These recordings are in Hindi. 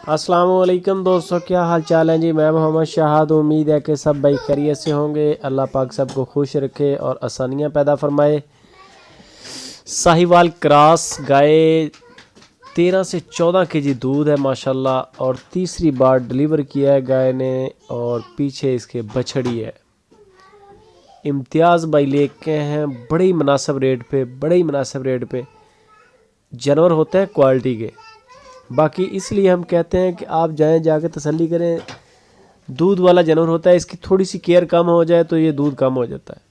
अस्सलामुअलैकुम दोस्तों, क्या हाल चाल है जी। मैं मोहम्मद शाहद। उम्मीद है कि सब भाई खैरियत से होंगे। अल्लाह पाक सबको खुश रखे और आसानियाँ पैदा फरमाए। साहिवाल क्रॉस गाय 13 से 14 केजी दूध है माशाल्लाह, और तीसरी बार डिलीवर किया है गाय ने, और पीछे इसके बछड़ी है। इम्तियाज़ भाई लेके हैं बड़े ही मुनासिब रेट पे जानवर होते हैं क्वालिटी के। बाकी इसलिए हम कहते हैं कि आप जाएं, जाके तसल्ली करें। दूध वाला जानवर होता है, इसकी थोड़ी सी केयर कम हो जाए तो ये दूध कम हो जाता है।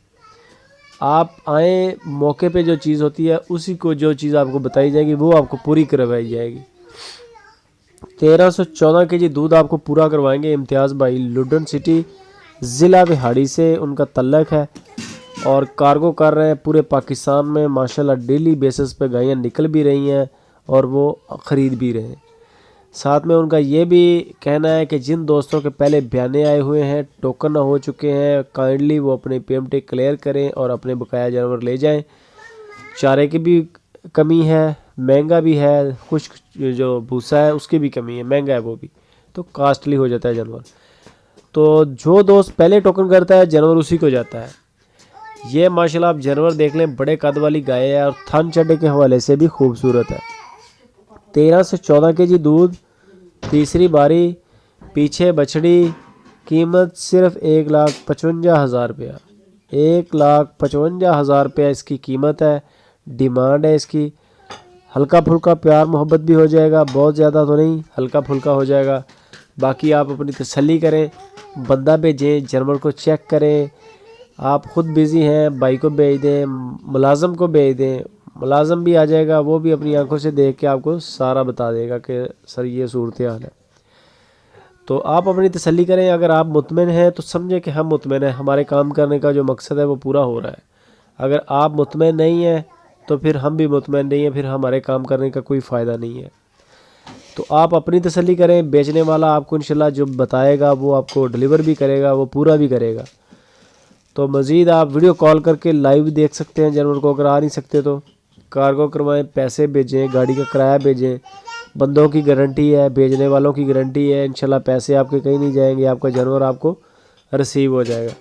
आप आए मौके पे, जो चीज़ होती है उसी को, जो चीज़ आपको बताई जाएगी वो आपको पूरी करवाई जाएगी। 13 से 14 केजी दूध आपको पूरा करवाएंगे इम्तियाज़ भाई। लुडन सिटी ज़िला बिहाड़ी से उनका तल्लक है, और कार्गो कर रहे हैं पूरे पाकिस्तान में माशाल्लाह। डेली बेसिस पे गायें निकल भी रही हैं और वो ख़रीद भी रहे हैं। साथ में उनका ये भी कहना है कि जिन दोस्तों के पहले बयाने आए हुए हैं, टोकन हो चुके हैं, काइंडली वो अपने पेमेंट क्लियर करें और अपने बकाया जानवर ले जाएं। चारे की भी कमी है, महंगा भी है, खुश्क जो भूसा है उसकी भी कमी है, महंगा है वो भी, तो कास्टली हो जाता है जानवर। तो जो दोस्त पहले टोकन करता है जानवर उसी को जाता है। ये माशाल्लाह आप जानवर देख लें, बड़े कद वाली गाय है और थन चढ़े के हवाले से भी खूबसूरत है। 13 से 14 केजी दूध, तीसरी बारी, पीछे बछड़ी। कीमत सिर्फ 1,55,000 रुपया। 1,55,000 रुपया इसकी कीमत है। डिमांड है इसकी। हल्का फुल्का प्यार मोहब्बत भी हो जाएगा, बहुत ज़्यादा तो नहीं, हल्का फुल्का हो जाएगा। बाकी आप अपनी तसल्ली करें, बंदा भेजें, जानवर को चेक करें। आप ख़ुद बिज़ी हैं, भाई को भेज दें, मुलाज़म को भेज दें, मुलाज़म भी आ जाएगा, वो भी अपनी आंखों से देख के आपको सारा बता देगा कि सर ये सूरत हाल है। तो आप अपनी तसल्ली करें। अगर आप मुतमिन हैं तो समझें कि हम मुतमिन हैं, हमारे काम करने का जो मकसद है वो पूरा हो रहा है। अगर आप मुतमिन नहीं हैं तो फिर हम भी मुतमिन नहीं हैं, फिर हमारे काम करने का कोई फ़ायदा नहीं है। तो आप अपनी तसल्ली करें। बेचने वाला आपको इंशाल्लाह जो बताएगा वो आपको डिलीवर भी करेगा, वो पूरा भी करेगा। तो मज़ीद आप वीडियो कॉल करके लाइव देख सकते हैं जानवर को। अगर आ नहीं सकते तो कार्गो करवाएं, पैसे भेजें, गाड़ी का किराया भेजें। बंदों की गारंटी है, भेजने वालों की गारंटी है। इंशाल्लाह पैसे आपके कहीं नहीं जाएंगे, आपका जानवर आपको रिसीव हो जाएगा।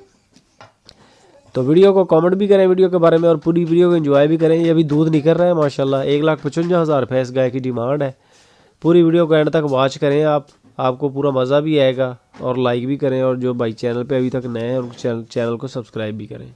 तो वीडियो को कमेंट भी करें वीडियो के बारे में, और पूरी वीडियो को एंजॉय भी करें। ये अभी दूध निकल रहा है माशाल्लाह। 1,55,000 रुपये इस गाय की डिमांड है। पूरी वीडियो को एंड तक वॉच करें आपको पूरा मज़ा भी आएगा, और लाइक भी करें। और जो भाई चैनल पे अभी तक नए हैं उनको चैनल को सब्सक्राइब भी करें।